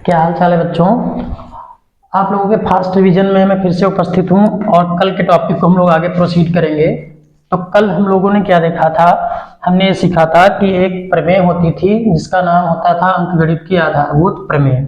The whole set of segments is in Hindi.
क्या हाल चाल है बच्चों। आप लोगों के फास्ट रिवीजन में मैं फिर से उपस्थित हूं और कल के टॉपिक को हम लोग आगे प्रोसीड करेंगे। तो कल हम लोगों ने क्या देखा था, हमने ये सीखा था कि एक प्रमेय होती थी जिसका नाम होता था अंकगणित की आधारभूत प्रमेय।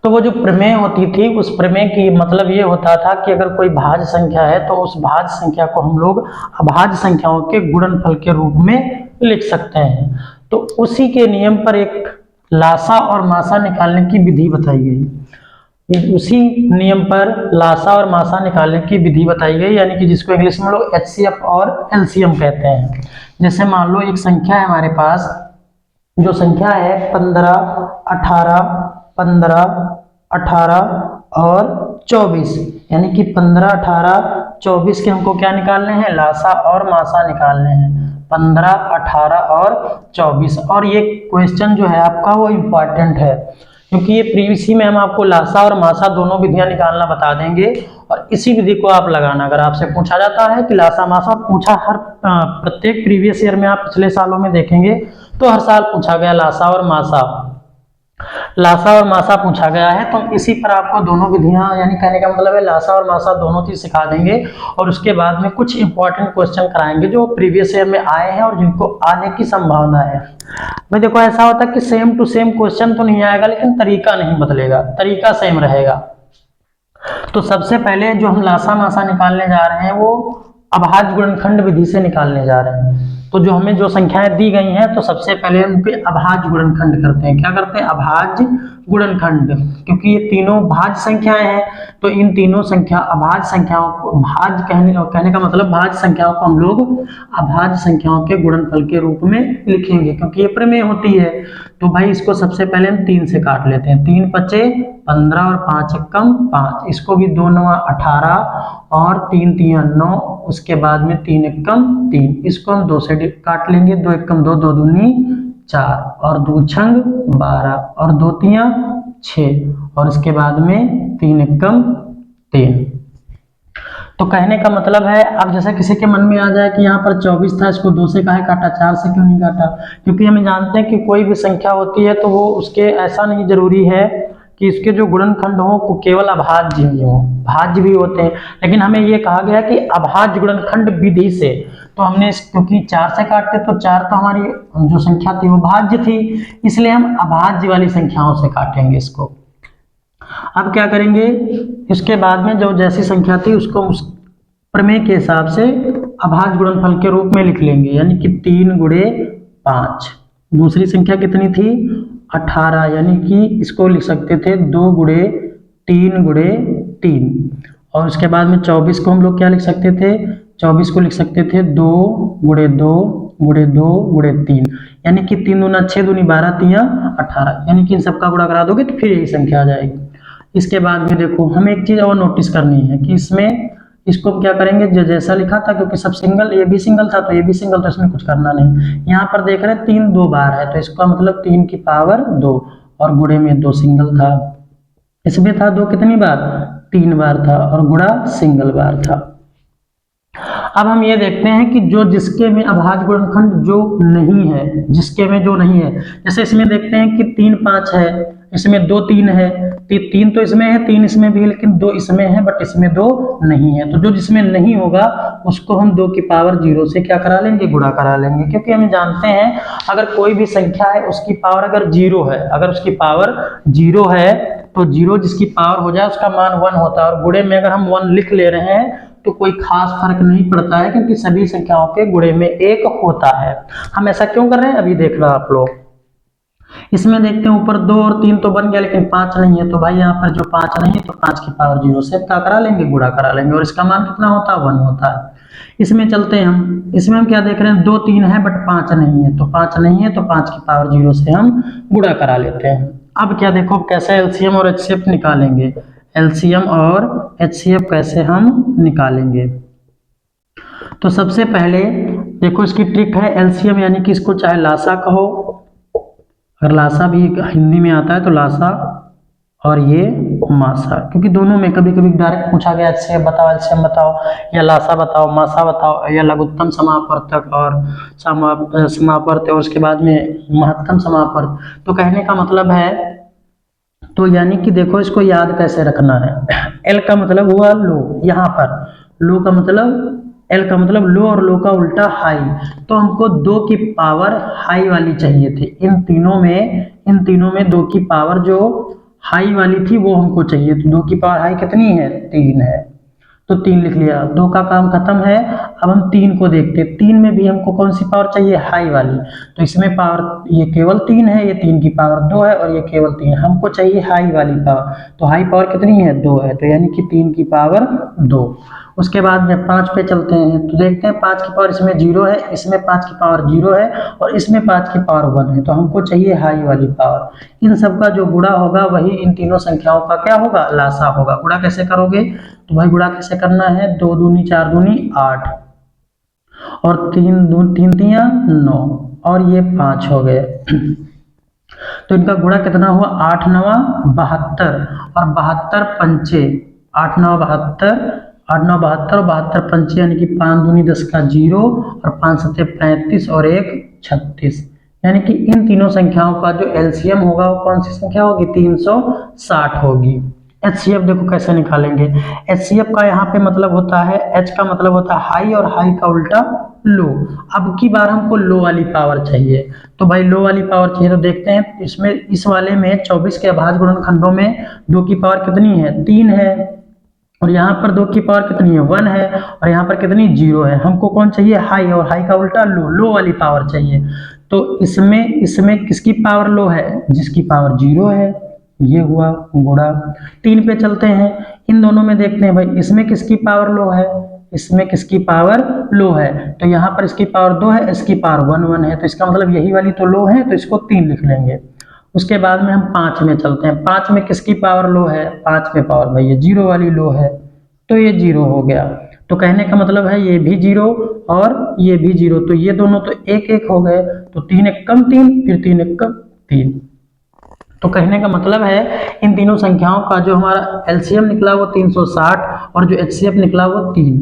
तो वो जो प्रमेय होती थी उस प्रमेय की मतलब ये होता था कि अगर कोई भाज्य संख्या है तो उस भाज्य संख्या को हम लोग अभाज्य संख्याओं के गुणनफल के रूप में लिख सकते हैं। तो उसी के नियम पर एक लासा और मासा निकालने की विधि बताई गई। उसी नियम पर लासा और मासा निकालने की विधि बताई गई, यानी कि जिसको इंग्लिश में लोग एचसीएफ और एलसीएम कहते हैं। जैसे मान लो एक संख्या है हमारे पास, जो संख्या है 15, 18, 15, 18 और 24, यानी कि 15, 18, 24 के हमको क्या निकालने हैं, लासा और मासा निकालने हैं। 15, 18 और 24। और ये क्वेश्चन जो है आपका वो इम्पॉर्टेंट है क्योंकि ये प्रीवियस में हम आपको लासा और मासा दोनों विधियां निकालना बता देंगे और इसी विधि को आप लगाना। अगर आपसे पूछा जाता है कि लासा मासा, पूछा हर प्रत्येक प्रीवियस ईयर में आप पिछले सालों में देखेंगे तो हर साल पूछा गया लासा और मासा, लासा और मासा पूछा गया है। तो इसी पर आपको दोनों विधियां, यानी कहने का मतलब है लासा और मासा दोनों चीज सिखा देंगे और उसके बाद में कुछ इंपॉर्टेंट क्वेश्चन कराएंगे जो प्रीवियस ईयर में आए हैं और जिनको आने की संभावना है। भाई देखो, ऐसा होता है कि सेम टू सेम क्वेश्चन तो नहीं आएगा लेकिन तरीका नहीं बदलेगा, तरीका सेम रहेगा। तो सबसे पहले जो हम लासा मासा निकालने जा रहे हैं वो अभाज्य गुणनखंड विधि से निकालने जा रहे हैं। तो जो हमें जो संख्याएं दी गई हैं तो सबसे पहले हम उनके अभाज्य गुणनखंड करते हैं। क्या करते हैं, अभाज्य गुणनखंड, क्योंकि ये तीनों भाज्य संख्याएं हैं तो इन तीनों संख्या अभाज्य संख्याओं को, भाज्य कहने का मतलब भाज्य संख्याओं को हम लोग अभाज्य संख्याओं के गुणनफल के रूप में लिखेंगे क्योंकि ये प्रमेय होती है। तो भाई इसको सबसे पहले हम 3 से काट लेते हैं। 3 पचे 15 और 5 एकम 5, इसको भी 2 9 18 और 3 3 9, उसके बाद में 3 एकम 3, इसको हम 2 से काट लेंगे। 2 एकम 2, 2 दूनी 4 और 2 छंग 12 और 2 तियां 6 और इसके बाद में 3 एकम 3। तो कहने का मतलब है, अब जैसे किसी के मन में आ जाए कि यहाँ पर 24 था, इसको 2 से काहे काटा, 4 से क्यों नहीं काटा, क्योंकि हम जानते हैं कि कोई भी संख्या होती है तो वो उसके ऐसा नहीं जरूरी है कि इसके जो गुणनखंड हो वो केवल अभाज्य ही हो, भाज्य भी होते हैं। लेकिन हमें ये कहा गया कि अभाज्य गुणनखंड विधि से, तो हमने क्योंकि 4 से काटते तो 4 तो हमारी जो संख्या थी वो भाज्य थी, इसलिए हम अभाज्य वाली संख्याओं से काटेंगे इसको। अब क्या करेंगे, इसके बाद में जो जैसी संख्या थी उसको उस प्रमेय के हिसाब से अभाज्य गुणनफल के रूप में लिख लेंगे, यानी कि 3 गुणे 5। दूसरी संख्या कितनी थी, 18, यानी कि इसको लिख सकते थे 2 गुणे 3 गुणे 3। और उसके बाद में 24 को हम लोग क्या लिख सकते थे, 24 को लिख सकते थे 2 गुणे 2 गुणे 2 गुणे 3, यानी कि 3 दूना 6, दूनी 12, तियां 18, यानी कि इन सबका गुणा करा दोगे तो फिर यही संख्या आ जाएगी। इसके बाद में देखो हमें एक चीज और नोटिस करनी है कि इसमें इसको क्या करेंगे, जो जैसा लिखा था, क्योंकि सब सिंगल, ये भी सिंगल था तो ये भी सिंगल, तो इसमें कुछ करना नहीं। यहाँ पर देख रहे हैं 3 2 बार है तो इसका मतलब 3 की पावर 2 और गुणे में 2 सिंगल था। इसमें था 2 कितनी बार, 3 बार था और गुणा सिंगल बार था। अब हम ये देखते हैं कि जो जिसके में अभाज्य गुणनखंड जो नहीं है, जिसके में जो नहीं है, जैसे इसमें देखते हैं कि 3 5 है, इसमें 2 3 है, 3 तो इसमें है, 3 इसमें भी है, लेकिन 2 इसमें है बट इसमें 2 नहीं है। तो जो जिसमें नहीं होगा उसको हम 2 की पावर 0 से क्या करा लेंगे, गुणा करा लेंगे, क्योंकि हम जानते हैं अगर कोई भी संख्या है उसकी पावर अगर 0 है, अगर उसकी पावर 0 है तो 0 जिसकी पावर हो जाए उसका मान 1 होता है और गुणे में अगर हम 1 लिख ले रहे हैं तो कोई खास फर्क नहीं पड़ता है क्योंकि सभी संख्याओं के गुणे में 1 होता है। हम ऐसा क्यों कर रहे हैं अभी देख लो आप लोग। इसमें देखते हैं ऊपर 2 और 3 तो बन गया लेकिन 5 नहीं है, तो भाई यहाँ पर जो 5 नहीं है तो 5 की पावर 0 से क्या करा लेंगे, गुणा करा लेंगे और इसका मान कितना होता है, 1 होता है। इसमें चलते हैं हम, इसमें हम क्या देख रहे हैं, 2 3 है बट 5 नहीं है, तो 5 नहीं है तो 5 की पावर 0 से हम गुणा करा लेते हैं। अब क्या देखो कैसे एलसीएम और एचसीएफ निकालेंगे, एलसीएम और एचसीएफ कैसे हम निकालेंगे। तो सबसे पहले देखो इसकी ट्रिक है, एलसीएम यानी कि इसको चाहे लासा कहो, अगर लासा भी हिंदी में आता है तो लासा, और ये मासा, क्योंकि दोनों में कभी कभी डायरेक्ट पूछा गया एचसीएफ बताओ, एलसीएम बताओ, या लासा बताओ, मासा बताओ, या लघुत्तम समापवर्तक और समापवर्त और उसके बाद में महत्तम समापवर्त। तो कहने का मतलब है तो यानी कि देखो इसको याद कैसे रखना है। एल का मतलब हुआ लो, यहाँ पर लो का मतलब, एल का मतलब लो और लो का उल्टा हाई। तो हमको 2 की पावर हाई वाली चाहिए थी। इन तीनों में 2 की पावर जो हाई वाली थी वो हमको चाहिए। तो 2 की पावर हाई कितनी है? 3 है। तो 3 लिख लिया, 2 का काम खत्म है। अब हम 3 को देखते हैं, 3 में भी हमको कौन सी पावर चाहिए? हाई वाली। तो इसमें पावर ये केवल 3 है, ये 3 की पावर 2 है और ये केवल 3 है। हमको चाहिए हाई वाली पावर। तो हाई पावर कितनी है? 2 है। तो यानी कि 3 की पावर 2। उसके बाद में 5 पे चलते हैं, तो देखते हैं 5 की पावर इसमें 0 है, इसमें 5 की पावर 0 है और इसमें 5 की पावर 1 है। तो हमको चाहिए हाई वाली पावर। इन सब का जो गुणा होगा वही इन तीनों संख्याओं का क्या होगा? लासा होगा। गुणा कैसे करोगे? तो भाई गुणा कैसे करना है? 2 दूनी 4 दूनी 8 और 3 तिया 9 और ये 5 हो गए। तो इनका गुणा कितना हुआ? 8 नवा 72 और 72 पंचे 8 नवा 72, 8 नौ 72 और 72 पंचे यानी कि 5 दूनी 10 का 0 और 5 सत्ते 35 और 1 36। यानी कि इन तीनों संख्याओं का जो एलसीएम होगा वो कौन सी संख्या होगी? 360 होगी। एचसीएफ देखो कैसे निकालेंगे। एचसीएफ का यहाँ पे मतलब होता है, एच का मतलब होता है हाई और हाई का उल्टा लो। अब की बार हमको लो वाली पावर चाहिए। तो भाई लो वाली पावर चाहिए तो देखते हैं इसमें, इस वाले में 24 के अभाज्य गुणनखंडों में 2 की पावर कितनी है? 3 है और यहाँ पर 2 की पावर कितनी है? 1 है और यहाँ पर कितनी? 0 है। हमको कौन चाहिए? हाई, और हाई का उल्टा लो, लो वाली पावर चाहिए। तो इसमें किसकी पावर लो है? जिसकी पावर 0 है। ये हुआ गुणा। 3 पे चलते हैं, इन दोनों में देखते हैं भाई इसमें किसकी पावर लो है? इसमें किसकी पावर लो है? तो यहाँ पर इसकी पावर 2 है, इसकी पावर 1 है। तो इसका मतलब यही वाली तो लो है, तो इसको 3 लिख लेंगे। उसके बाद में हम 5 में चलते हैं। 5 में किसकी पावर लो है? 5 में पावर भाई ये 0 वाली लो है, तो ये 0 हो गया। तो कहने का मतलब है ये भी 0 और ये भी 0, तो ये दोनों तो 1 1 हो गए। तो 3 1 कम 3, फिर 3 1 कम 3। तो कहने का मतलब है इन तीनों संख्याओं का जो हमारा एलसीएम निकला वो 360 और जो एचसीएफ निकला वो 3।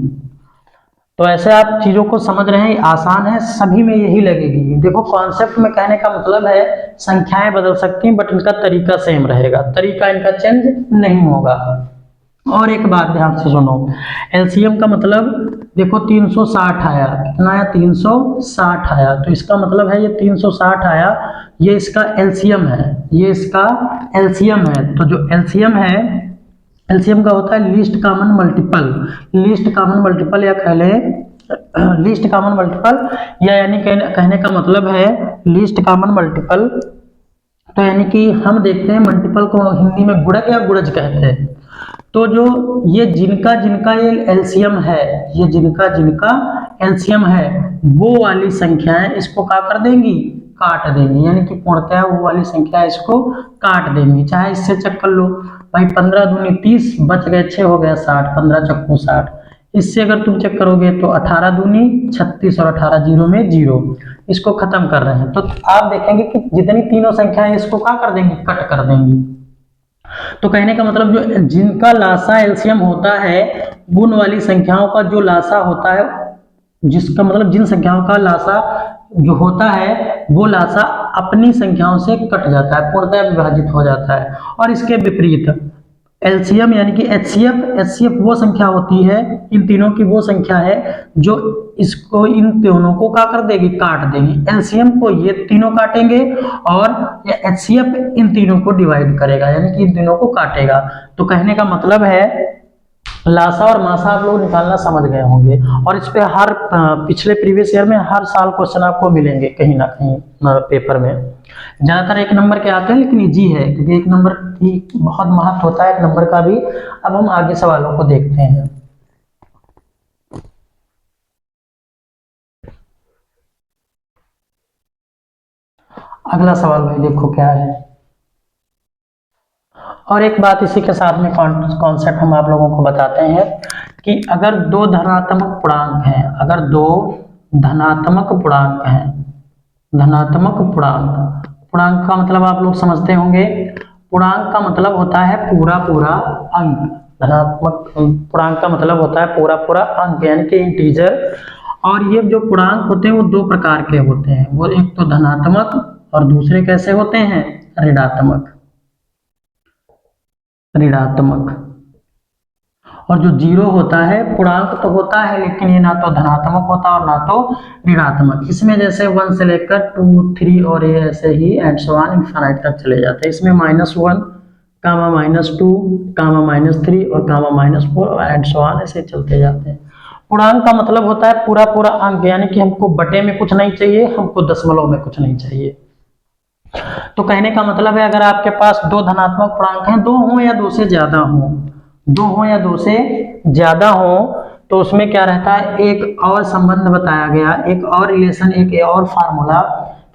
तो ऐसे आप चीजों को समझ रहे हैं, आसान है, सभी में यही लगेगी। देखो कॉन्सेप्ट में कहने का मतलब है संख्याएं बदल सकती हैं बट इनका तरीका सेम रहेगा, तरीका इनका चेंज नहीं होगा। और एक बात ध्यान से सुनो, एलसीएम का मतलब देखो 360 आया, कितना आया? 360 आया। तो इसका मतलब है ये 360 आया, ये इसका एलसीएम है, ये इसका एलसीएम है। तो जो एलसीएम है, एलसीएम का होता है least common multiple. Least common multiple या कह लें लीस्ट कॉमन मल्टीपल, या यानी कहने का मतलब है लीस्ट कॉमन मल्टीपल। तो यानी कि हम देखते हैं मल्टीपल को हिंदी में गुणक या गुणज कहते हैं। तो जो ये जिनका जिनका ये एलसीएम है, ये जिनका जिनका एलसीएम है, वो वाली संख्याएं इसको क्या कर देंगी? काट देंगी। यानी कि पूर्णतः वो वाली संख्या इसको काट देंगी। चाहे इससे चेक कर लो भाई, 15 दूनी 30 बच गए 6 हो गया 60, 15 चक्कू 60। इससे अगर तुम चेक करोगे तो 18 दूनी 36 और 18 जीरो में 0, इसको खत्म कर रहे हैं। तो आप देखेंगे कि जितनी तीनों संख्याएं इसको क्या कर देंगी? कट कर देंगी। तो कहने का मतलब जो जिनका लासा एलसीएम होता है, उन वाली संख्याओं का जो लासा होता है, जिसका मतलब जिन संख्याओं का लासा जो होता है वो लासा अपनी संख्याओं से कट जाता है, पूर्णतः विभाजित हो जाता है। और इसके विपरीत एलसीएम यानी कि एचसीएफ वो संख्या होती है, इन तीनों की वो संख्या है जो इसको इन तीनों को क्या कर देगी? काट देगी। एलसीएम को ये तीनों काटेंगे और एचसीएफ इन तीनों को डिवाइड करेगा, यानी कि इन तीनों को काटेगा। तो कहने का मतलब है लासा और मासा आप लोग निकालना समझ गए होंगे। और इस पे हर पिछले प्रीवियस ईयर में हर साल क्वेश्चन आपको मिलेंगे कहीं ना कहीं पेपर में। ज्यादातर 1 नंबर के आते हैं, लेकिन इजी है क्योंकि 1 नंबर की बहुत महत्व होता है 1 नंबर का भी। अब हम आगे सवालों को देखते हैं। अगला सवाल भाई देखो क्या है। और एक बात इसी के साथ में कॉन्सेप्ट हम आप लोगों को बताते हैं कि अगर 2 धनात्मक पूर्णांक हैं, अगर 2 धनात्मक पूर्णांक हैं, धनात्मक पूर्णांक, पूर्णांक का मतलब आप लोग समझते होंगे, पूर्णांक का मतलब होता है पूरा पूरा अंक। धनात्मक पूर्णांक का मतलब होता है पूरा पूरा अंक यानी कि इंटीजर। और ये जो पूर्णांक होते हैं वो 2 प्रकार के होते हैं, वो एक तो धनात्मक और दूसरे कैसे होते हैं? ऋणात्मक। ऋणात्मक। और जो जीरो होता है पूर्णांक तो होता है, लेकिन ये ना तो धनात्मक होता और ना तो ऋणात्मक। इसमें जैसे 1 से लेकर 2, 3 और ये ऐसे ही एंड सो ऑन इनफाइनाइट तक चले जाते हैं। इसमें -1, -2, -3 और -4 और एंड सो ऑन ऐसे चलते जाते हैं। पूर्णांक का मतलब होता है पूरा पूरा अंक, यानी कि हमको बटे में कुछ नहीं चाहिए, हमको दशमलव में कुछ नहीं चाहिए। तो कहने का मतलब है अगर आपके पास दो धनात्मक पूर्णांक हैं, दो हो या दो से ज्यादा हो, दो हो या दो से ज्यादा हो, तो उसमें क्या रहता है, एक और संबंध बताया गया, एक और रिलेशन, एक और फार्मूला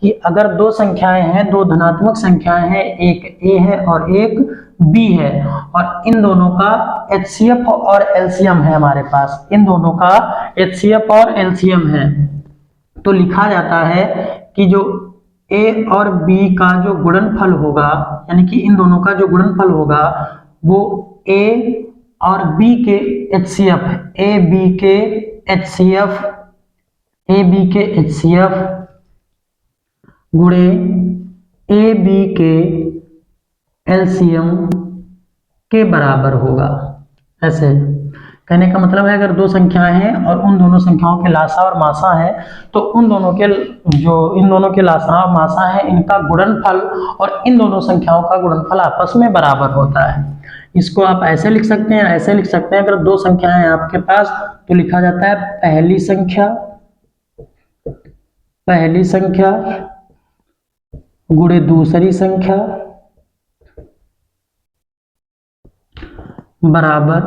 कि अगर दो संख्याएं हैं, दो धनात्मक संख्याएं हैं, एक ए है और एक बी है, और इन दोनों का एचसीएफ और एलसीएम है हमारे पास, इन दोनों का एचसीएफ और एलसीएम है, तो लिखा जाता है कि जो ए और बी का जो गुणनफल होगा, यानी कि इन दोनों का जो गुणनफल होगा वो ए और बी के एचसीएफ, ए बी के एचसीएफ, ए बी के एचसीएफ गुणे ए बी के एलसीएम के बराबर होगा। ऐसे कहने का मतलब है अगर दो संख्याएं हैं और उन दोनों संख्याओं के लासा और मासा है, तो उन दोनों के जो इन दोनों के लासा और मासा है, इनका गुणनफल और इन दोनों संख्याओं का गुणनफल आपस में बराबर होता है। इसको आप ऐसे लिख सकते हैं, ऐसे लिख सकते हैं। अगर दो संख्याएं हैं आपके पास तो लिखा जाता है पहली संख्या गुणे दूसरी संख्या बराबर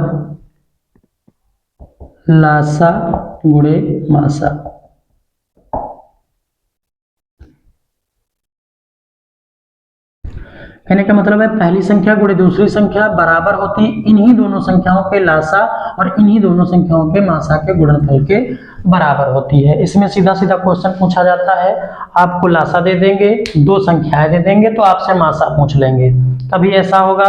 लासा गुणे मासा। कहने का मतलब है पहली संख्या गुणे दूसरी संख्या बराबर होती है इन्हीं दोनों संख्याओं के लासा और इन्हीं दोनों संख्याओं के मासा के गुणनफल के बराबर होती है। इसमें सीधा सीधा क्वेश्चन पूछा जाता है, आपको लासा दे देंगे, दो संख्याएं दे देंगे, तो आपसे मासा पूछ लेंगे। कभी ऐसा होगा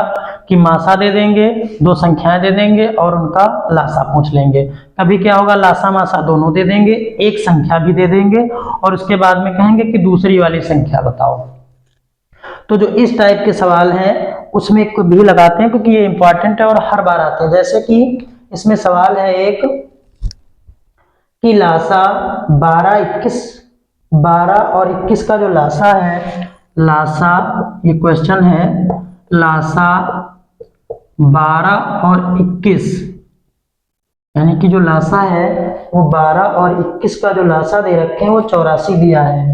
कि मासा दे देंगे, दो संख्याएं दे देंगे और उनका लासा पूछ लेंगे। कभी क्या होगा, लासा मासा दोनों दे देंगे, एक संख्या भी दे देंगे और उसके बाद में कहेंगे कि दूसरी वाली संख्या बताओ। तो जो इस टाइप के सवाल हैं उसमें कोई भी लगाते हैं क्योंकि ये इंपॉर्टेंट है और हर बार आते हैं। जैसे कि इसमें सवाल है एक कि लासा 12 और 21 का जो लासा है, लासा, ये क्वेश्चन है, लासा 12 और 21, यानी कि जो लासा है वो 12 और 21 का जो लासा दे रखे हैं वो 84 दिया है।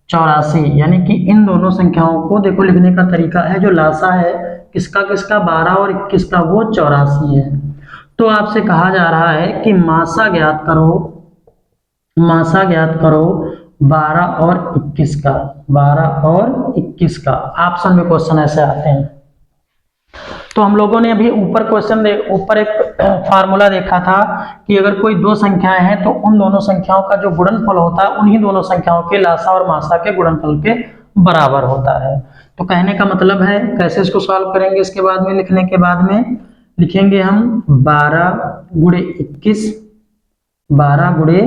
84, यानी कि इन दोनों संख्याओं को देखो लिखने का तरीका है, जो लासा है किसका 12 और 21 का वो 84 है। तो आपसे कहा जा रहा है कि मासा ज्ञात करो, मासा ज्ञात करो 12 और 21 का, 12 और 21 का। ऑप्शन में क्वेश्चन ऐसे आते हैं। तो हम लोगों ने अभी ऊपर ऊपर एक फार्मूला देखा था कि अगर कोई दो संख्याएं हैं तो उन दोनों संख्याओं का जो गुणनफल होता है उन्हीं दोनों संख्याओं के लासा और मासा के गुणनफल के बराबर होता है। तो कहने का मतलब है कैसे इसको सॉल्व करेंगे, इसके बाद में लिखने के बाद में लिखेंगे हम 12 गुणे 21, 12 गुणे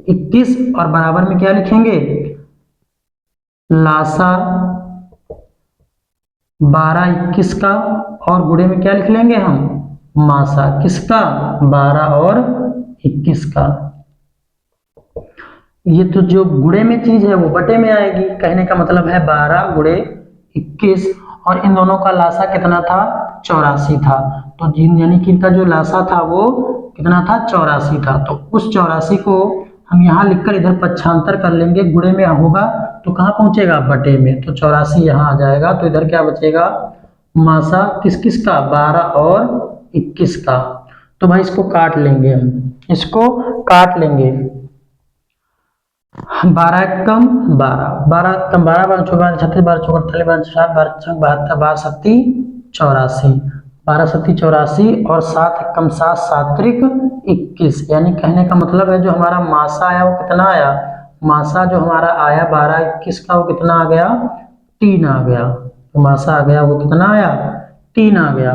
21 और बराबर में क्या लिखेंगे, लासा 12 21 का और गुणे में क्या लिख लेंगे हम, मासा किसका, 12 और 21 का। ये तो जो गुणे में चीज है वो बटे में आएगी। कहने का मतलब है 12 गुणे 21 और इन दोनों का लासा कितना था, 84 था। तो यानी कि इनका जो लासा था वो कितना था, 84 था। तो उस 84 को हम यहाँ लिखकर इधर पक्षांतर कर लेंगे, गुणे में होगा तो कहाँ पहुंचेगा, बटे में। तो 84 यहाँ आ जाएगा, तो इधर क्या बचेगा, मासा किस किस का, 12 और 21 का। तो भाई इसको काट लेंगे हम, इसको काट लेंगे। 12 कम 12, 12 कम 12, 12 चौका 36, 12 चौका 48, 12 7, 12 छक 72, 12 सत्ती 84, 12 सत्ती 84 और 7 कम 7, 7 त्रिक 21। यानी कहने का मतलब है जो हमारा मासा आया वो कितना आया, मासा जो हमारा आया 12 21 का वो कितना आ गया, 3 आ गया। तो मासा आ गया वो कितना आया, 3 आ गया।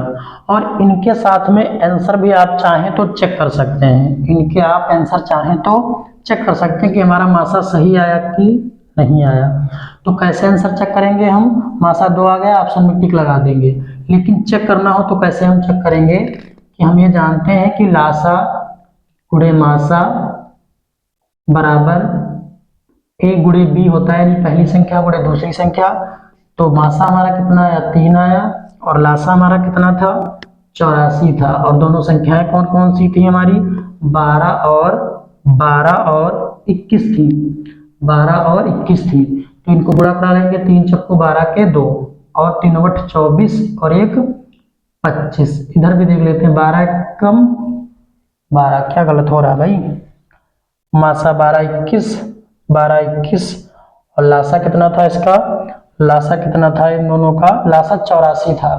और इनके साथ में आंसर भी आप चाहें तो चेक कर सकते हैं, इनके आप आंसर चाहें तो चेक कर सकते हैं कि हमारा मासा सही आया कि नहीं आया। तो कैसे आंसर चेक करेंगे हम, मासा 2 आ गया, ऑप्शन में टिक लगा देंगे। लेकिन चेक करना हो तो कैसे हम चेक करेंगे कि हम ये जानते हैं कि लासा गुणे मासा बराबर ए गुणे बी होता है, यानी पहली संख्या गुणे दूसरी संख्या। तो मासा हमारा कितना आया, 3 आया, और लासा हमारा कितना था, 84 था। और दोनों संख्याएं कौन कौन सी थी हमारी, 12 और 21 थी, 12 और 21 थी। तो इनको गुणा करा लेंगे, 3 चक्कू 12 के 2 और 3 बट 24 और 1 25। इधर भी देख लेते हैं, 12 कम 12, क्या गलत हो रहा है भाई, मासा 12 21 और लासा कितना था इसका, लासा कितना था इन दोनों का, लासा 84 था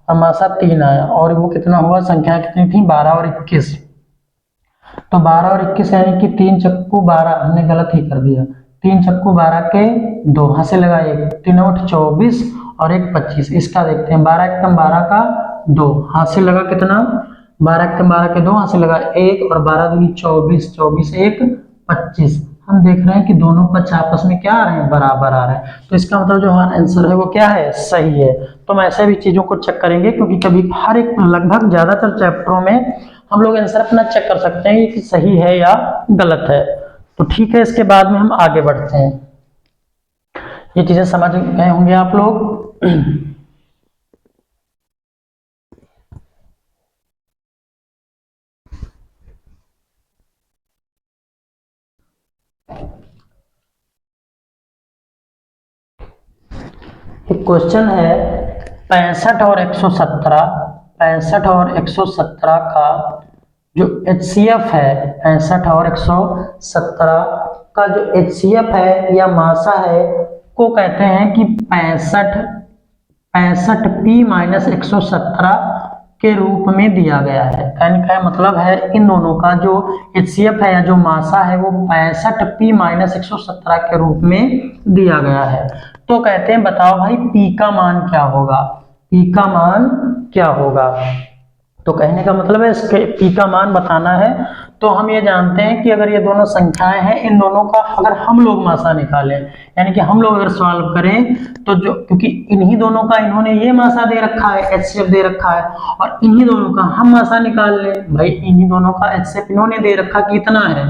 और मासा 3 आया। और वो कितना हुआ, संख्या कितनी थी, 12 और 21। तो 12 और 21 यानी कि 3 चक्कू 12, हमने गलत ही कर दिया, 3 चक्कू 12 के 2, हाथ से लगा 1, 3 बट 24 और 1 25। इसका देखते हैं, 12 एकम 12 का 2, हाथ से लगा कितना, 12 एकम 12 के 2, हाथ से लगा 1 और 12 दूनी 24, 24 1 25। हम देख रहे हैं कि दोनों पक्ष आपस में क्या आ रहे हैं, बराबर आ रहे हैं। तो इसका मतलब जो हमारा आंसर है वो क्या है, सही है। तो हम ऐसे भी चीजों को चेक करेंगे, क्योंकि कभी हर एक लगभग ज्यादातर चैप्टरों में हम लोग आंसर अपना चेक कर सकते हैं कि सही है या गलत है। तो ठीक है, इसके बाद में हम आगे बढ़ते हैं। ये चीजें समझ गए होंगे आप लोग। एक क्वेश्चन है 65 और 117, 65 और 117 का जो HCF है, 65 और 117 का जो HCF है या मासा है को कहते हैं कि 65 P माइनस 117 के रूप में दिया गया है। यानी क्या मतलब है, इन दोनों का जो HCF है या जो मासा है वो 65 P माइनस 117 के रूप में दिया गया है। तो कहते हैं बताओ भाई P का मान क्या होगा, P का मान क्या होगा। तो कहने का मतलब है इसके P का मान बताना है। तो हम ये जानते हैं कि अगर ये दोनों संख्याएं हैं, इन दोनों का अगर हम लोग मासा निकालें, यानी कि हम लोग अगर सॉल्व करें तो जो, क्योंकि इन्हीं दोनों का इन्होंने ये मासा दे रखा है, HCF दे रखा है, और इन्हीं दोनों का हम मासा निकाल लें, भाई इन्हीं दोनों का HCF इन्होंने दे रखा कि इतना है,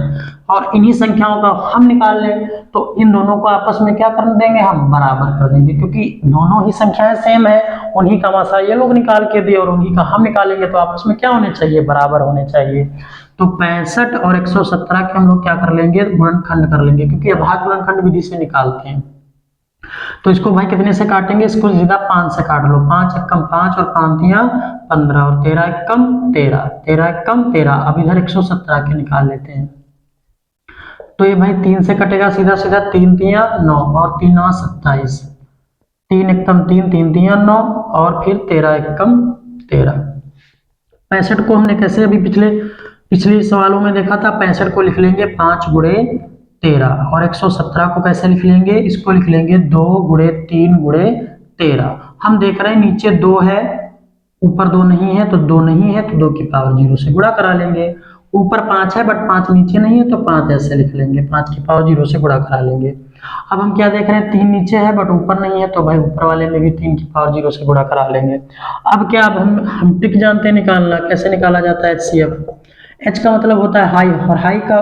और इन्हीं संख्याओं का हम निकाल लें, तो इन दोनों को आपस में क्या कर देंगे, हम बराबर कर देंगे, क्योंकि दोनों ही संख्याएं सेम है। उन्हीं का मासा ये लोग निकाल के दिए और उन्हीं का हम निकालेंगे, तो आपस में क्या होने चाहिए, बराबर होने चाहिए। तो 65 और 117 के हम लोग क्या कर लेंगे, गुणनखंड कर लेंगे, क्योंकि अभाज्य गुणनखंड विधि से निकालते हैं। तो इसको भाई कितने से काटेंगे, इसको सीधा 5 से काट लो, 5 एकम 5 और 5 दिया 15 और 13 एकम 13, 13 एकम 13। अब इधर 117 के निकाल लेते हैं। तो ये भाई 3 से कटेगा, सीधा सीधा 3 दिया 9 और 3 9 27, 3 एकम 3, 3 दिया 9 और फिर 13 एकम 13। 65 को हमने कैसे अभी पिछले सवालों में देखा था, 65 को लिख लेंगे 5 गुणे 13 और 117 को कैसे लिख लेंगे, इसको लिख लेंगे 2 गुणे 3 गुणे 13। हम देख रहे हैं नीचे 2 है, ऊपर 2 नहीं है, तो 2 नहीं है तो 2 की पावर 0 से गुणा करा लेंगे। ऊपर 5 है बट 5 नीचे नहीं है, तो 5 ऐसे लिख लेंगे, 5 की पावर 0 से गुणा करा लेंगे। अब हम क्या देख रहे हैं, 3 नीचे है बट ऊपर नहीं है, तो भाई ऊपर वाले में भी 3 की पावर 0 से गुणा करा लेंगे। अब क्या, अब हम ट्रिक जानते हैं निकालना, कैसे निकाला जाता है HCF। H का मतलब होता है हाई, और हाई का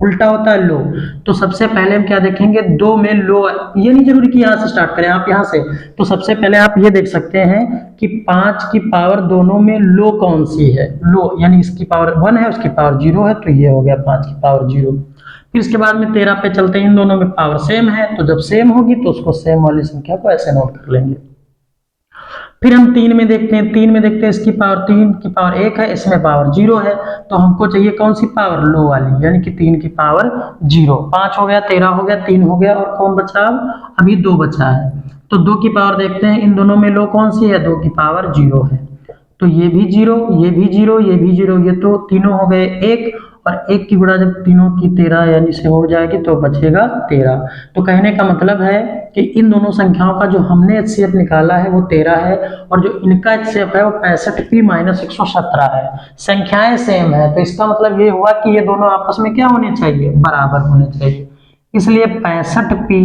उल्टा होता है लो। तो सबसे पहले हम क्या देखेंगे, 2 में लो, ये नहीं जरूरी कि यहाँ से स्टार्ट करें, आप यहाँ से, तो सबसे पहले आप ये देख सकते हैं कि 5 की पावर दोनों में लो कौन सी है, लो यानी इसकी पावर 1 है, उसकी पावर 0 है, तो ये हो गया 5 की पावर 0। फिर इसके बाद में 13 पे चलते हैं, इन दोनों में पावर सेम है, तो जब सेम होगी तो उसको सेम वाली संख्या को ऐसे नोट कर लेंगे। फिर हम 3 में देखते हैं, 3 में देखते हैं इसकी पावर 3 की पावर 1 है, इसमें पावर 0 है, तो हमको चाहिए कौन सी पावर, लो वाली, यानी कि 3 की पावर 0। 5 हो गया, 13 हो गया, 3 हो गया, और कौन बचा, अभी 2 बचा है। तो 2 की पावर देखते हैं, इन दोनों में लो कौन सी है, 2 की पावर 0 है, तो ये भी 0, ये भी 0, ये भी 0, ये तो तीनों हो गए 1, और 1 की गुणा जब तीनों की 13 यानी से हो जाएगी तो बचेगा 13। तो कहने का मतलब है कि इन दोनों संख्याओं का जो हमने HCF निकाला है वो 13 है, और जो इनका HCF है वो 65 P माइनस 117 है। संख्याएं सेम है, तो इसका मतलब ये हुआ कि ये दोनों आपस में क्या होने चाहिए, बराबर होने चाहिए। इसलिए 65 P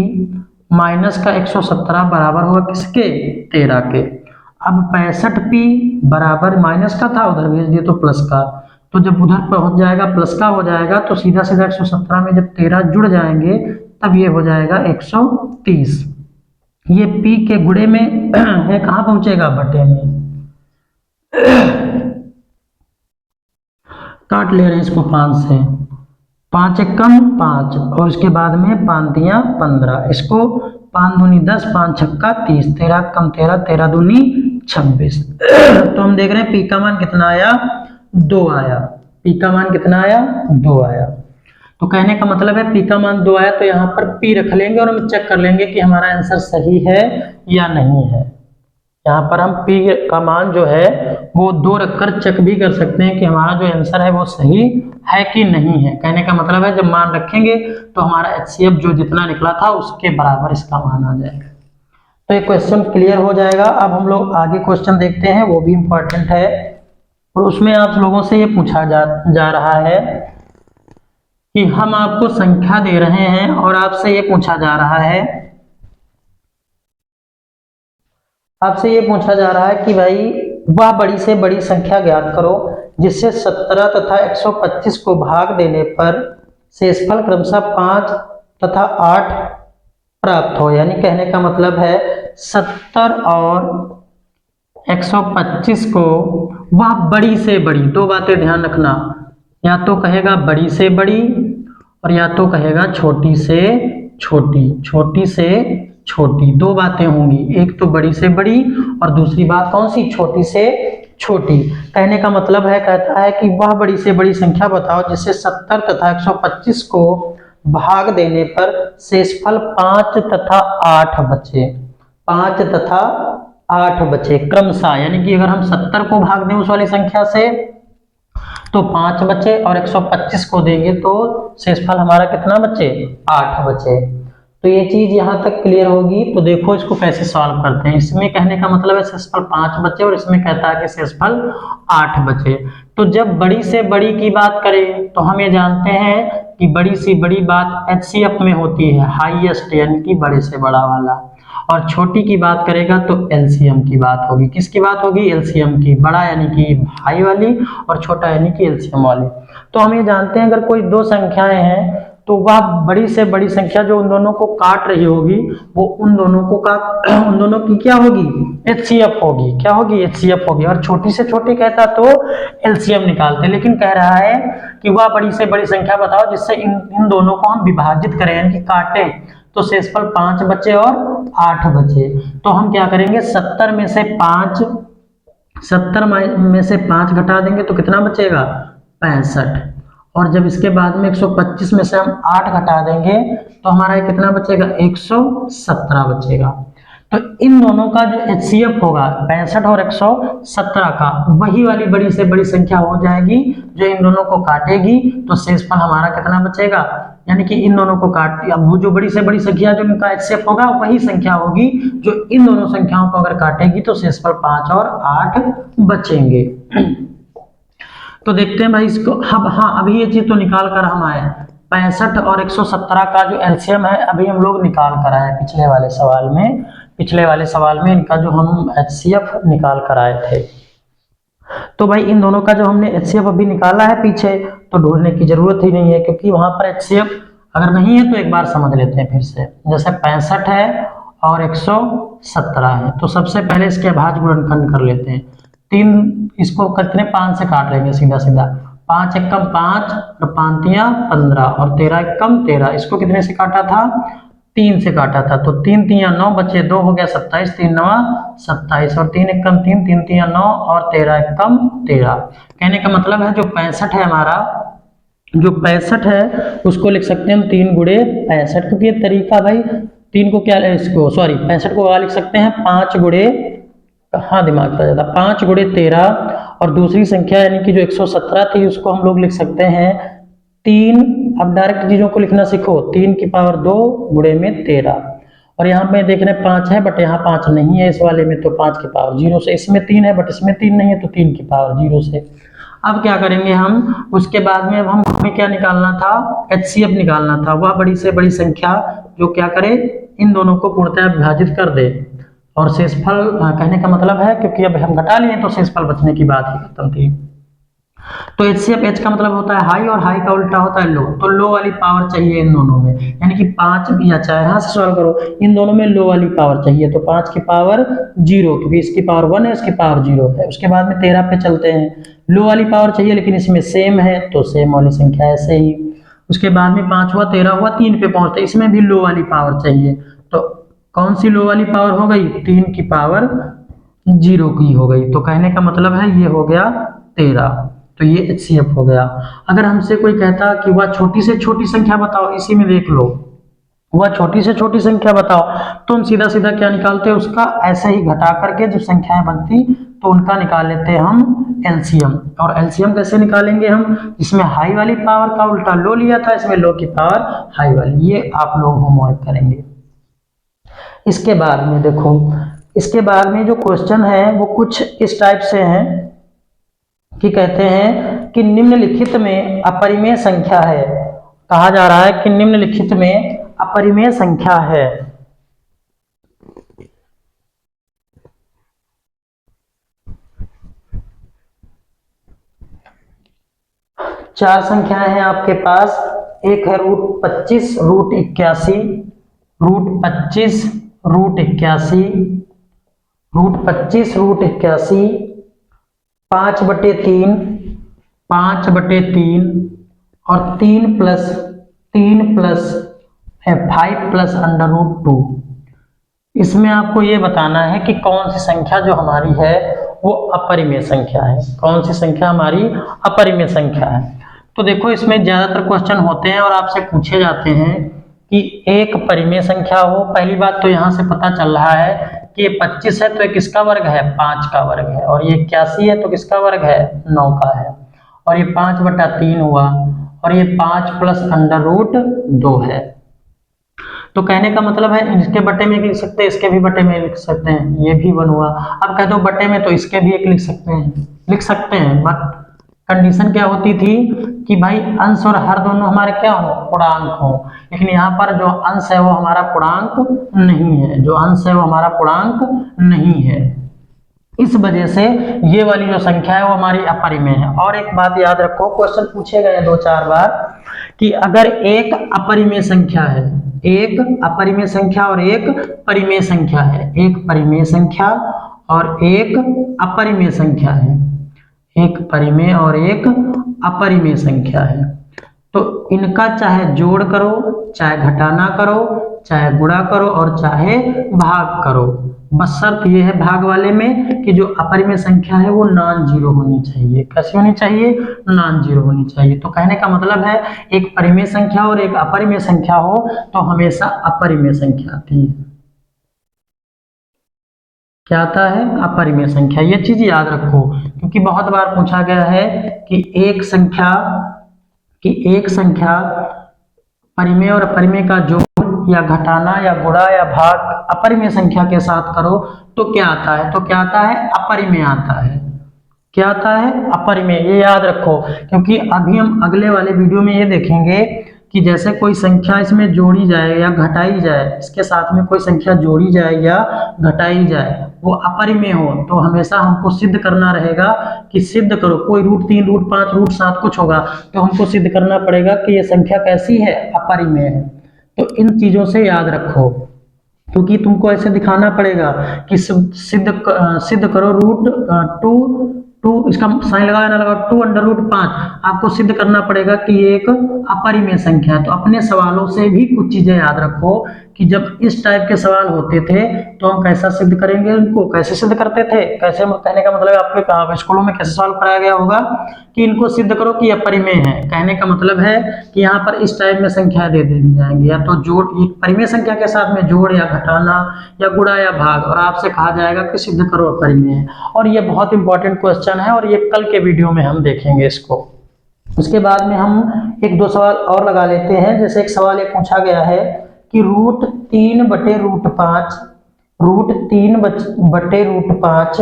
माइनस का 117 बराबर होगा किसके, 13 के। अब 65p बराबर माइनस का था, उधर भेज दिए तो प्लस का, तो जब उधर पहुंच जाएगा प्लस का हो जाएगा तो सीधा सीधा 117 में जब 13 जुड़ जाएंगे तब ये हो जाएगा 130। ये p के गुणे में है, कहाँ पहुंचेगा, बटे में। काट ले रहे हैं इसको 5 से, 5 एकम 5 और उसके बाद में 5 दिया 15, इसको 5 दूनी 10, 5 छक्का 30, 13 कम 13, 13 दूनी 26। तो हम देख रहे हैं पी का मान कितना आया, 2 आया। पी का मान कितना आया, 2 आया। तो कहने का मतलब है पी का मान 2 आया, तो यहाँ पर पी रख लेंगे और हम चेक कर लेंगे कि हमारा आंसर सही है या नहीं है। यहाँ पर हम p का मान जो है वो 2 रखकर चेक भी कर सकते हैं कि हमारा जो आंसर है वो सही है कि नहीं है। कहने का मतलब है जब मान रखेंगे तो हमारा HCF जो जितना निकला था उसके बराबर इसका मान आ जाएगा। तो ये क्वेश्चन क्लियर हो जाएगा। अब हम लोग आगे क्वेश्चन देखते हैं, वो भी इम्पोर्टेंट है और उसमें आप लोगों से ये पूछा जा रहा है कि हम आपको संख्या दे रहे हैं और आपसे ये पूछा जा रहा है कि भाई वह बड़ी से बड़ी संख्या ज्ञात करो जिससे 17 तथा 125 को भाग देने पर शेषफल क्रमशः 5 तथा 8 प्राप्त हो। यानी कहने का मतलब है 70 और 125 को वह बड़ी से बड़ी, दो बातें ध्यान रखना, या तो कहेगा बड़ी से बड़ी और या तो कहेगा छोटी से छोटी, छोटी से छोटी, दो बातें होंगी, एक तो बड़ी से बड़ी और दूसरी बात कौन सी, छोटी से छोटी। कहने का मतलब है, कहता है कि वह बड़ी से बड़ी संख्या बताओ जिससे 70 तथा 125 को भाग देने पर शेषफल 5 तथा 8 बचे, 5 तथा 8 बचे क्रमशः। यानी कि अगर हम 70 को भाग दें उस वाली संख्या से तो 5 बचे और 125 को देंगे तो शेषफल हमारा कितना बचे, 8 बचे। तो ये चीज यहां तक क्लियर होगी। तो देखो इसको कैसे सॉल्व करते हैं। इसमें कहने का मतलब है शेषफल 5 बचे और इसमें कहता है कि शेषफल 8 बचे। तो जब बड़ी से बड़ी की बात करें तो हम ये जानते हैं कि बड़ी सी बड़ी बात HCF में होती है, हाईएस्ट यानी कि बड़े से बड़ा वाला, और छोटी की बात करेगा तो LCM की बात होगी। किसकी बात होगी, LCM की, बड़ा यानी कि हाई वाली और छोटा यानी कि LCM वाली। तो हम ये जानते हैं अगर कोई दो संख्याएं हैं तो वह बड़ी से बड़ी संख्या जो उन दोनों को काट रही होगी वो उन दोनों की क्या होगी, HCF होगी। क्या होगी, HCF होगी। और छोटी से छोटी कहता तो LCM निकालते, लेकिन कह रहा है कि वह बड़ी से बड़ी संख्या बताओ जिससे इन दोनों को हम विभाजित करें यानी कि काटें, तो शेषफल 5 बचे और 8 बचे। तो हम क्या करेंगे, 70 में से 5 घटा देंगे तो कितना बचेगा, 65। और जब इसके बाद में 125 में से हम 8 घटा देंगे तो हमारा कितना बचेगा, 117 बचेगा। तो इन दोनों का जो HCF होगा 65 और 117 का, वही वाली बड़ी से बड़ी संख्या हो जाएगी जो इन दोनों को काटेगी। तो शेषफल हमारा कितना बचेगा, यानी कि इन दोनों को काट, अब वो जो बड़ी से बड़ी संख्या जो इनका HCF होगा वही संख्या होगी जो इन दोनों संख्याओं को अगर काटेगी तो शेषफल 5 और 8 बचेंगे। तो देखते हैं भाई इसको। हाँ अभी ये चीज तो निकाल कर हम आए, 65 और 117 का जो LCM है अभी हम लोग निकाल कर आए पिछले वाले सवाल में इनका जो हम HCF निकाल कर आए थे। तो भाई इन दोनों का जो हमने HCF अभी निकाला है पीछे, तो ढूंढने की जरूरत ही नहीं है क्योंकि वहां पर HCF अगर नहीं है तो एक बार समझ लेते हैं फिर से। जैसे 65 है और 117 है तो सबसे पहले इसके अभाज्य गुणनखंड कर लेते हैं। 3 इसको कितने 5 से काट लेंगे सीधा सीधा, 5 एकम 5 और 5 तियां 15 और 13 एकम 13, इसको कितने से काटा था, 3 से काटा था। तो 3 तियां 9 बचे, 2 हो गया 27, 3 9 27 और 3 एकम 3, 3 तियां 9 और 13 एकम 13। कहने का मतलब है जो 65 है हमारा, जो 65 है उसको लिख सकते हैं हम 3 गुणे 65, क्योंकि ये तरीका भाई 3 को क्या इसको 65 को क्या लिख सकते हैं 5 गुणे, हाँ दिमाग चला जाता, 5 गुणे 13 और दूसरी संख्या यानी कि जो 117 थी उसको हम लोग लिख सकते हैं 3। अब डायरेक्ट चीजों को लिखना सीखो, 3 की पावर 2 गुणे में 13, और यहाँ पे देख रहे 5 है बट यहाँ 5 नहीं है इस वाले में, तो 5 की पावर 0 से, इसमें 3 है बट इसमें 3 नहीं है तो 3 की पावर 0 से। अब क्या करेंगे हम, उसके बाद में अब हमें क्या निकालना था, HCF निकालना था, वह बड़ी से बड़ी संख्या जो क्या करे इन दोनों को पूर्णतः विभाजित कर दे। और शेषफल कहने का मतलब है क्योंकि अब हम घटा लिए तो शेषफल बचने की बात ही खत्म थी। तो HCF H का मतलब होता है हाई और हाई का उल्टा होता है लो, तो लो वाली पावर चाहिए इन दोनों में, यानी कि 5 भी अच्छा है। यहाँ से सॉल्व करो, इन दोनों में लो वाली पावर चाहिए, तो 5 की पावर 0 क्योंकि इसकी पावर 1 है, इसकी पावर 0 है। उसके बाद में 13 पे चलते हैं, लो वाली पावर चाहिए लेकिन इसमें सेम है तो सेम वाली संख्या ऐसे ही। उसके बाद में 5 हुआ, 13 हुआ, 3 पे पहुंचते, इसमें भी लो वाली पावर चाहिए, तो कौन सी लो वाली पावर हो गई, 3 की पावर 0 की हो गई। तो कहने का मतलब है ये हो गया 13, तो ये HCF हो गया। अगर हमसे कोई कहता कि वह छोटी से छोटी संख्या बताओ, इसी में देख लो, वह छोटी से छोटी संख्या बताओ, तो हम सीधा सीधा क्या निकालते हैं, उसका ऐसे ही घटा करके जो संख्याएं बनती तो उनका निकाल लेते हैं हम एलसीएम। और एलसीएम कैसे निकालेंगे हम, इसमें हाई वाली पावर का उल्टा लो लिया था, इसमें लो की पावर हाई वाली। ये आप लोग होमवर्क करेंगे। इसके बाद में देखो, इसके बाद में जो क्वेश्चन है वो कुछ इस टाइप से हैं कि कहते हैं कि निम्नलिखित में अपरिमेय संख्या है, कहा जा रहा है कि निम्नलिखित में अपरिमेय संख्या है। चार संख्याएं हैं आपके पास, एक है √25, √81, √25, √81, √25, √81, 5/3, 5/3 और 3 प्लस 5 प्लस √2। इसमें आपको ये बताना है कि कौन सी संख्या जो हमारी है वो अपरिमेय संख्या है, कौन सी संख्या हमारी अपरिमेय संख्या है। तो देखो इसमें ज्यादातर क्वेश्चन होते हैं और आपसे पूछे जाते हैं कि एक परिमेय संख्या हो। पहली बात तो यहाँ से पता चल रहा है कि ये 25 है तो ये किसका वर्ग है, 5 का वर्ग है, और ये 81 है तो किसका वर्ग है, 9 का है, और ये 5/3 हुआ, और ये 5 प्लस √2 है। तो कहने का मतलब है इसके बटे में लिख सकते हैं, इसके भी बटे में लिख सकते हैं, ये भी 1 हुआ। अब कह दो बटे में, तो इसके भी एक लिख सकते हैं, बट कंडीशन क्या होती थी कि भाई अंश और हर दोनों हमारे क्या हो, पूर्णांक हो। लेकिन यहाँ पर जो अंश है वो हमारा पूर्णांक नहीं है, जो अंश है वो हमारा पूर्णांक नहीं है, इस वजह से ये वाली जो संख्या है वो हमारी अपरिमेय है। और एक बात याद रखो, क्वेश्चन पूछे गए 2-4 बार कि अगर एक अपरिमेय संख्या है, एक अपरिमेय संख्या और एक परिमेय संख्या है, एक परिमेय संख्या और एक अपरिमेय संख्या है, एक परिमेय और एक अपरिमेय संख्या है, तो इनका चाहे जोड़ करो, चाहे घटाना करो, चाहे गुणा करो और चाहे भाग करो, बस शर्त यह है भाग वाले में कि जो अपरिमेय संख्या है वो नॉन जीरो होनी चाहिए। कैसी होनी चाहिए, नॉन जीरो होनी चाहिए। तो कहने का मतलब है एक परिमेय संख्या और एक अपरिमेय संख्या हो तो हमेशा अपरिमेय संख्या आती है। क्या आता है, अपरिमेय संख्या। ये चीज याद रखो क्योंकि बहुत बार पूछा गया है कि एक संख्या परिमेय और अपरिमेय का जोड़ या घटाना या गुणा या भाग अपरिमेय संख्या के साथ करो तो क्या आता है, तो क्या आता है, अपरिमेय आता है। क्या आता है, अपरिमेय। ये याद रखो क्योंकि अभी हम अगले वाले वीडियो में ये देखेंगे कि जैसे कोई संख्या इसमें जोड़ी जाए या घटाई जाए, इसके साथ में कोई संख्या जोड़ी जाए या घटाई जाए, वो अपरिमेय हो तो हमेशा हमको सिद्ध करना रहेगा कि सिद्ध करो, कोई √3, √5, √7 कुछ होगा तो हमको सिद्ध करना पड़ेगा कि ये संख्या कैसी है, अपरिमेय है। तो इन चीजों से याद रखो क्योंकि तुमको ऐसे दिखाना पड़ेगा कि सिद्ध करो √2, इसका साइन लगाया ना लगा, 2√5 आपको सिद्ध करना पड़ेगा कि ये एक अपरिमेय संख्या है। तो अपने सवालों से भी कुछ चीजें याद रखो कि जब इस टाइप के सवाल होते थे तो हम कैसा सिद्ध करेंगे, उनको कैसे सिद्ध करते थे, कैसे, कहने का मतलब आपके स्कूलों में कैसे सवाल कराया गया होगा कि इनको सिद्ध करो कि अपरिमेय है। कहने का मतलब है कि यहाँ पर इस टाइप में संख्याएं दे दी जाएंगी, या तो जोड़, एक परिमेय संख्या के साथ में जोड़ या घटाना या गुणा या भाग, और आपसे कहा जाएगा कि सिद्ध करो अपरिमेय है। और ये बहुत इंपॉर्टेंट क्वेश्चन है और ये कल के वीडियो में हम देखेंगे इसको। उसके बाद में हम 1-2 सवाल और लगा लेते हैं। जैसे एक सवाल ये पूछा गया है कि √3/√5, √3/√5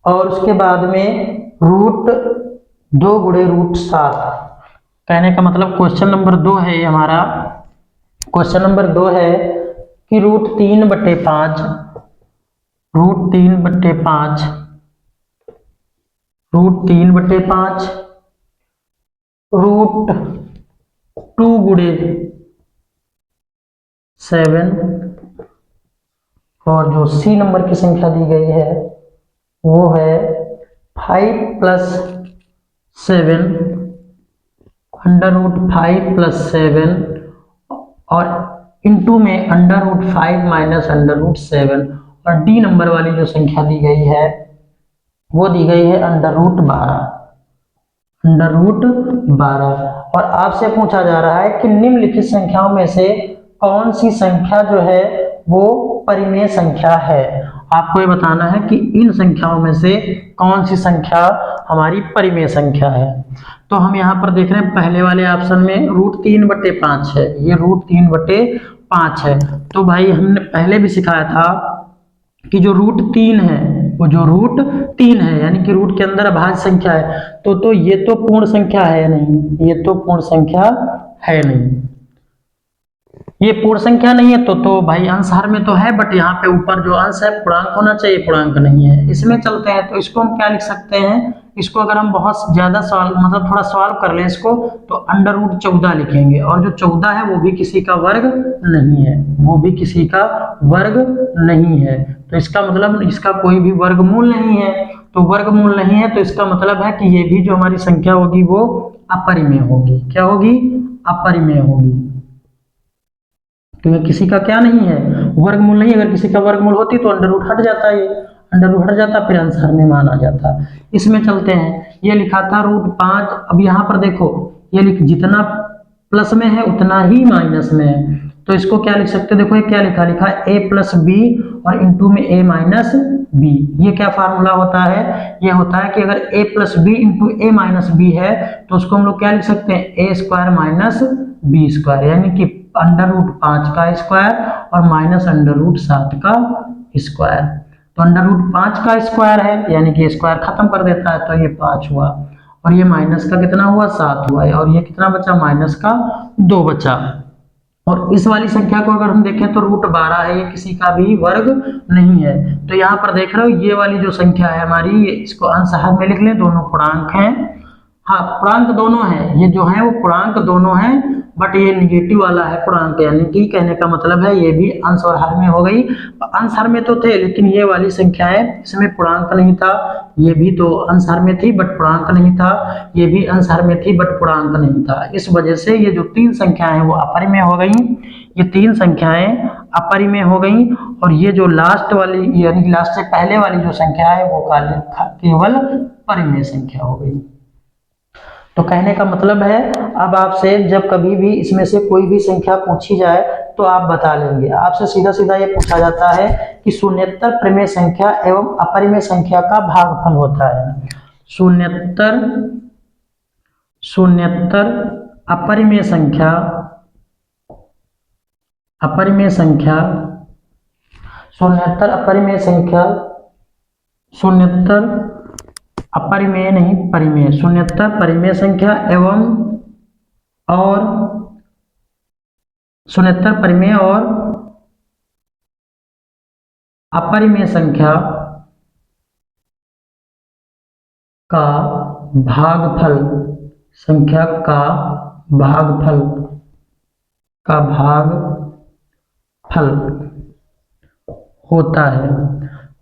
और उसके बाद में √2×√7। कहने का मतलब क्वेश्चन नंबर 2 है ये हमारा, क्वेश्चन नंबर 2 है कि √3/5 √3/5 √3/5 √2 गुणे 7 और जो सी नंबर की संख्या दी गई है वो है 5 + 7 √5 + 7 और इंटू में √5 - √7 और डी नंबर वाली जो संख्या दी गई है वो दी गई है √12 और आपसे पूछा जा रहा है कि निम्नलिखित संख्याओं में से कौन सी संख्या जो है वो परिमेय संख्या है। आपको ये बताना है कि इन संख्याओं में से कौन सी संख्या हमारी परिमेय संख्या है। तो हम यहाँ पर देख रहे हैं पहले वाले ऑप्शन में √3/5 है, ये √3/5 है। तो भाई हमने पहले भी सिखाया था कि जो √3 है वो जो √3 है यानी कि रूट के अंदर अभाज्य संख्या है तो ये तो पूर्ण संख्या है नहीं, ये तो पूर्ण संख्या है नहीं, ये पूर्ण संख्या नहीं है तो भाई अंश हर में तो है बट यहाँ पे ऊपर जो अंश है पूर्णांक होना चाहिए, पूर्णांक नहीं है। इसमें चलते हैं तो इसको हम क्या लिख सकते हैं, इसको अगर हम बहुत ज्यादा सवाल मतलब थोड़ा सॉल्व कर लें इसको तो √14 लिखेंगे और जो 14 है वो भी किसी का वर्ग नहीं है, वो भी किसी का वर्ग नहीं है। तो इसका मतलब इसका कोई भी वर्गमूल नहीं है, तो वर्गमूल नहीं है तो इसका मतलब है कि ये भी जो हमारी संख्या होगी वो अपरिमेय होगी। क्या होगी? अपरिमेय होगी। तो ये किसी का क्या नहीं है, वर्गमूल नहीं। अगर किसी का वर्गमूल होती तो अंडर रूट हट जाता, ये अंडर रूट हट जाता फिर आंसर में माना जाता। इसमें चलते हैं, ये लिखा था √5। अब यहाँ पर देखो ये लिख जितना प्लस में है उतना ही माइनस में है, तो इसको क्या लिख सकते हैं, देखो ये क्या लिखा है a + b और इंटू में a - b। ये क्या फार्मूला होता है, ये होता है कि अगर a + b into a - b है तो उसको हम लोग क्या लिख सकते हैं a² - b² यानी कि √5 का स्क्वायर और -√7 का स्क्वायर। तो √5 का स्क्वायर है यानी कि स्क्वायर खत्म कर देता है तो ये 5 हुआ और ये माइनस का कितना हुआ 7 हुआ और ये कितना बचा माइनस का 2 बचा। और इस वाली संख्या को अगर हम देखें तो √12 है, ये किसी का भी वर्ग नहीं है। तो यहाँ पर देख रहे हो ये वाली जो संख्या है हमारी, इसको अंश हर में लिख लें, दोनों पूर्णांक हैं। हाँ पूर्णांक दोनों हैं, ये जो है वो पूर्णांक दोनों हैं बट ये निगेटिव वाला है पूर्णांक, यानी कि कहने का मतलब है ये भी अंश और हर में हो गई। अंश हर में तो थे लेकिन ये वाली संख्याएं इसमें पूर्णांक नहीं था, ये भी तो अंश हर में थी बट पूर्णांक नहीं था, ये भी अंश हर में थी बट पूर्णांक नहीं था। इस वजह से ये जो 3 संख्याएं हैं वो अपरिमेय हो गई, ये 3 संख्याएं अपरिमेय हो गई और ये जो लास्ट वाली यानी लास्ट से पहले वाली जो संख्या है वो केवल परिमेय संख्या हो गई। तो कहने का मतलब है अब आपसे जब कभी भी इसमें से कोई भी संख्या पूछी जाए तो आप बता लेंगे। आपसे सीधा सीधा ये पूछा जाता है कि शून्येतर परिमेय संख्या एवं अपरिमेय संख्या का भागफल होता है। शून्येतर अपरिमेय संख्या शून्येतर अपरिमेय नहीं परिमेय, शून्येतर परिमेय संख्या एवं और शून्येतर परिमेय और अपरिमेय संख्या का भागफल होता है।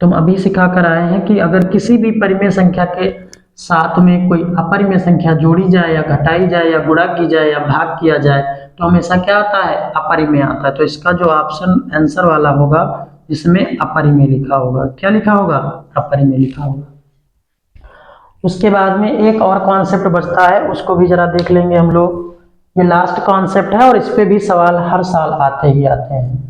तुम अभी सिखा कर आए हैं कि अगर किसी भी परिमेय संख्या के साथ में कोई अपरिमेय संख्या जोड़ी जाए या घटाई जाए या गुणा की जाए या भाग किया जाए तो हमेशा क्या आता है अपरिमेय आता है। तो इसका जो ऑप्शन आंसर वाला होगा इसमें अपरिमेय लिखा होगा। क्या लिखा होगा? अपरिमेय लिखा होगा। उसके बाद में एक और कॉन्सेप्ट बचता है, उसको भी जरा देख लेंगे हम लोग। ये लास्ट कॉन्सेप्ट है और इस पे भी सवाल हर साल आते ही आते हैं।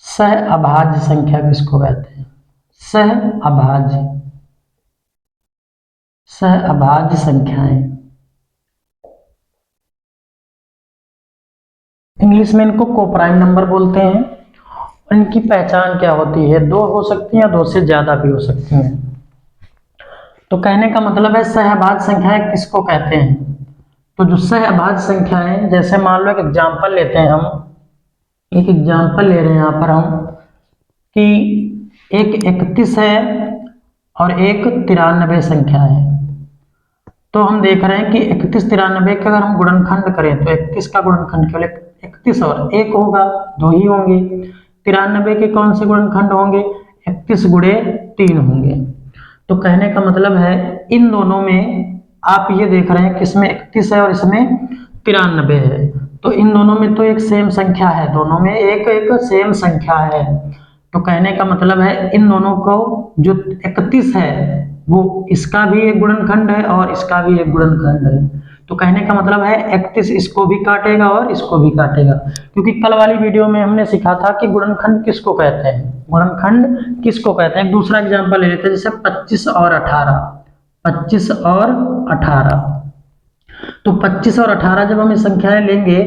सह अभाज्य संख्या किसको कहते हैं? सह अभाज्य सहअभाज्य संख्याएं, इंग्लिश में इनको कोप्राइम नंबर बोलते हैं। और इनकी पहचान क्या होती है, दो हो सकती हैं, दो से ज्यादा भी हो सकती हैं। तो कहने का मतलब है सहअभाज्य संख्याएं किसको कहते हैं। तो जो सहअभाज्य संख्याएं, जैसे मान लो एक एग्जाम्पल लेते हैं, हम एक एग्जाम्पल ले रहे हैं यहाँ पर हम कि एक 31 है और एक 93 संख्या है। तो हम देख रहे हैं कि 31 93 का अगर हम गुणनखंड करें तो 31 का गुणनखंड केवल 31 और 1 होगा, दो ही होंगे। 93 के कौन से गुणनखंड होंगे, 31 गुणे 3 होंगे। तो कहने का मतलब है इन दोनों में आप ये देख रहे हैं कि इसमें 31 है और इसमें 93 है, तो इन दोनों में तो एक सेम संख्या है, दोनों में एक एक सेम संख्या है। तो कहने का मतलब है इन दोनों को जो 31 है वो इसका भी एक गुणनखंड है और इसका भी एक गुणनखंड है। तो कहने का मतलब है 31 इसको भी काटेगा और इसको भी काटेगा, क्योंकि कल वाली वीडियो में हमने सीखा था कि गुणनखंड किसको कहते हैं, गुणनखंड किसको कहते हैं। एक दूसरा एग्जांपल ले लेते हैं, जैसे 25 और 18, 25 और 18। तो 25 और 18 जब हम ये संख्याएं लेंगे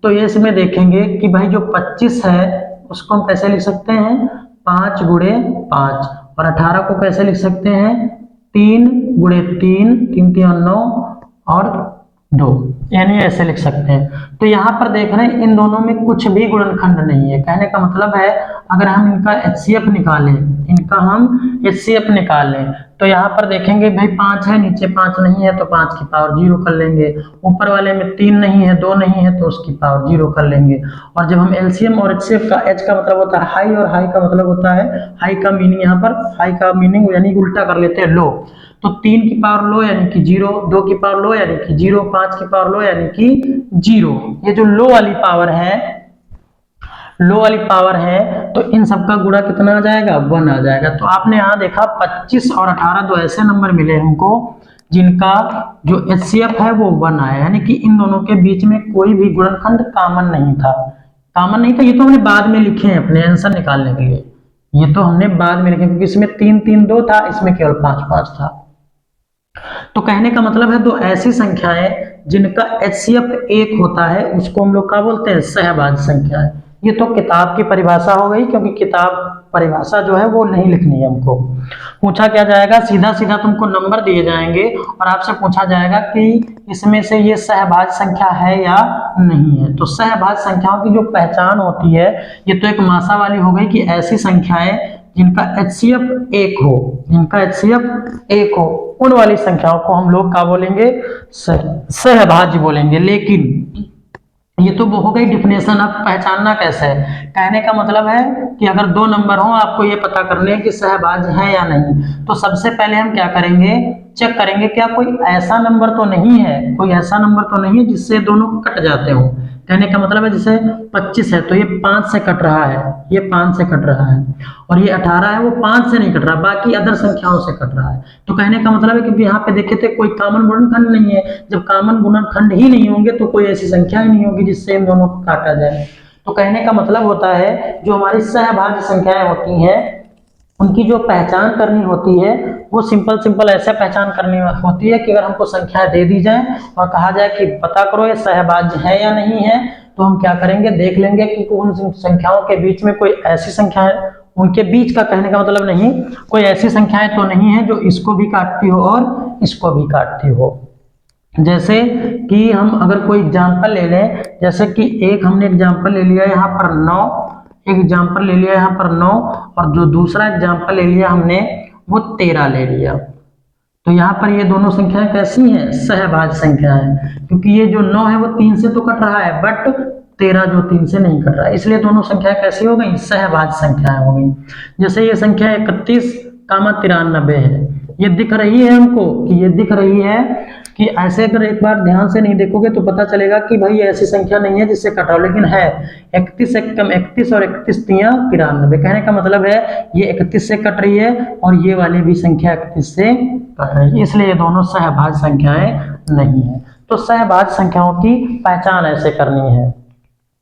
तो ये इसमें देखेंगे कि भाई जो 25 है उसको हम कैसे लिख सकते हैं, 5 गुणे 5, और 18 को कैसे लिख सकते हैं, 3 गुणे 3, 3 3 9 और 2, यानी ऐसे लिख सकते हैं। तो यहाँ पर देख रहे हैं इन दोनों में कुछ भी गुणनखंड नहीं है। कहने का मतलब है अगर हम इनका HCF निकालें, इनका हम HCF निकालें तो यहाँ पर देखेंगे भाई 5 है, नीचे 5 नहीं है तो 5 की पावर 0 कर लेंगे, ऊपर वाले में 3 नहीं है, 2 नहीं है तो उसकी पावर 0 कर लेंगे। और जब हम LCM और HCF का, H का मतलब होता है हाई और हाई का मतलब होता है, हाई का मीनिंग यहाँ पर, हाई का मीनिंग यानी उल्टा कर लेते हैं लो। तो 3 की पावर लो यानी कि 0, 2 की पावर लो यानी कि 0, 5 की पावर लो यानी कि 0। ये जो लो वाली पावर है, लो वाली पावर है, तो इन सबका गुणा कितना आ जाएगा, 1 आ जाएगा। तो आपने यहाँ देखा 25 और 18 दो ऐसे नंबर मिले हमको जिनका जो HCF है वो 1 आया, यानी कि इन दोनों के बीच में कोई भी गुणनखंड कॉमन नहीं था, कॉमन नहीं था। ये तो हमने बाद में लिखे हैं अपने आंसर निकालने के लिए, ये तो हमने बाद में लिखे क्योंकि इसमें 3 3 2 था, इसमें केवल 5 5 था। तो कहने का मतलब है दो ऐसी संख्याएं जिनका HCF 1 होता है उसको हम लोग क्या बोलते हैं, सहअभाज्य संख्याएं। ये तो किताब की परिभाषा हो गई, क्योंकि किताब परिभाषा जो है वो नहीं लिखनी है हमको। पूछा क्या जाएगा, सीधा सीधा तुमको नंबर दिए जाएंगे और आपसे पूछा जाएगा कि इसमें से ये सहअभाज्य संख्या है या नहीं है। तो सहअभाज्य संख्याओं की जो पहचान होती है, ये तो एक मासा वाली हो गई कि ऐसी संख्याएं जिनका HCF 1 हो, जिनका HCF 1 हो, उन वाली संख्याओं को हम लोग क्या बोलेंगे, सहअभाज्य बोलेंगे। लेकिन ये तो वो हो गई डिफिनेशन। अब पहचानना कैसे है, कहने का मतलब है कि अगर दो नंबर हो आपको ये पता करने है कि सहअभाज्य है या नहीं, तो सबसे पहले हम क्या करेंगे, चेक करेंगे क्या कोई ऐसा नंबर तो नहीं है, कोई ऐसा नंबर तो नहीं है जिससे दोनों कट जाते हो। कहने का मतलब है जैसे 25 है तो ये 5 से कट रहा है, ये 5 से कट रहा है, और ये 18 है वो 5 से नहीं कट रहा, बाकी अदर संख्याओं से कट रहा है। तो कहने का मतलब है क्योंकि यहाँ पे देखे थे कोई कॉमन गुणनखंड नहीं है, जब कॉमन गुणनखंड ही नहीं होंगे तो कोई ऐसी संख्या ही नहीं होगी जिससे इन दोनों को काटा जाए। तो कहने का मतलब होता है जो हमारी सहअभाज्य संख्याएं होती हैं उनकी जो पहचान करनी होती है वो सिंपल ऐसे पहचान करनी होती है कि अगर हमको संख्या दे दी जाए और कहा जाए कि पता करो ये सहअभाज्य है या नहीं है, तो हम क्या करेंगे, देख लेंगे कि उन संख्याओं के बीच में कोई ऐसी संख्या है, उनके बीच का कहने का मतलब नहीं, कोई ऐसी संख्याएं तो नहीं है जो इसको भी काटती हो और इसको भी काटती हो। जैसे कि हम अगर कोई एग्जाम्पल ले लें, जैसे कि एक हमने एग्जाम्पल ले लिया यहाँ पर 9, एक एग्जाम्पल ले लिया यहाँ पर 9, और जो दूसरा एग्जाम्पल ले लिया हमने वो 13 ले लिया। तो यहाँ पर ये दोनों संख्याएं कैसी हैं, सहअभाज्य संख्या है, क्योंकि ये जो 9 है वो 3 से तो कट रहा है बट 13 जो 3 से नहीं कट रहा है, इसलिए दोनों संख्याएं कैसी हो गई, सहअभाज्य संख्याएं हो गई। जैसे ये संख्या 31,93 है, ये दिख रही है हमको कि ये दिख रही है कि ऐसे अगर एक बार ध्यान से नहीं देखोगे तो पता चलेगा कि भाई ऐसी संख्या नहीं है जिससे कट रहा हो, लेकिन है 31 से कम 31 और 31 तियां 93। कहने का मतलब है ये 31 से कट रही है और ये वाली भी संख्या 31 से कट रही है, इसलिए ये दोनों सहअभाज्य संख्याएं नहीं है। तो सहअभाज्य संख्याओं की पहचान ऐसे करनी है।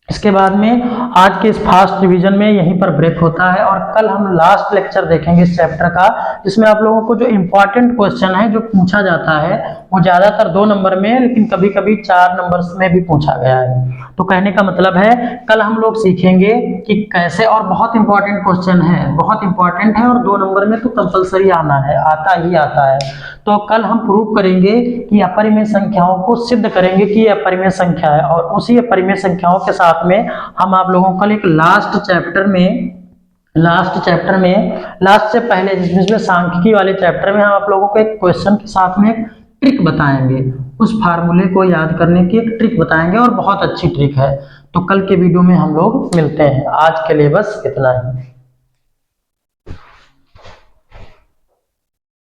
इसके बाद में आज के इस फास्ट रिवीजन में यहीं पर ब्रेक होता है और कल हम लास्ट लेक्चर देखेंगे इस चैप्टर का, जिसमें आप लोगों को जो इम्पोर्टेंट क्वेश्चन है जो पूछा जाता है वो ज्यादातर 2 नंबर में है, लेकिन कभी कभी 4 नंबर्स में भी पूछा गया है। तो कहने का मतलब है कल हम लोग सीखेंगे कि कैसे, और बहुत इंपॉर्टेंट क्वेश्चन है, बहुत इंपॉर्टेंट है और 2 नंबर में तो कंपलसरी आना है, आता ही आता है। तो कल हम प्रूव करेंगे कि अपरिमेय संख्याओं को, सिद्ध करेंगे कि ये अपरिमेय संख्या है, और उसी अपरिमेय संख्याओं के साथ में हम आप लोगों को कल एक लास्ट से पहले जिसमें सांख्यिकी वाले चैप्टर में हम आप लोगों को एक क्वेश्चन के साथ में एक ट्रिक बताएंगे, उस फार्मूले को याद करने की एक ट्रिक बताएंगे और बहुत अच्छी ट्रिक है। तो कल के वीडियो में हम लोग मिलते हैं। आज के लिए बस इतना ही।